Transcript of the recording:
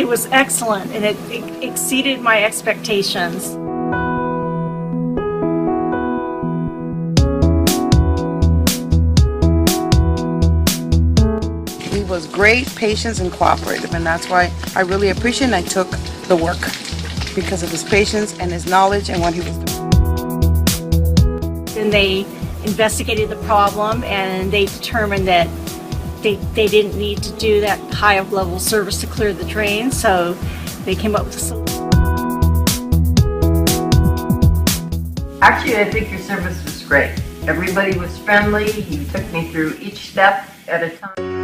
was excellent, and it exceeded my expectations. He was great, patient, and cooperative, and that's why I really appreciate and I took the work because of his patience and his knowledge and what he was doing. Then they investigated the problem, and they determined that they didn't need to do that high level service to clear the drain, so they came up with a solution. Actually, I think your service was great. Everybody was friendly. You took me through each step at a time.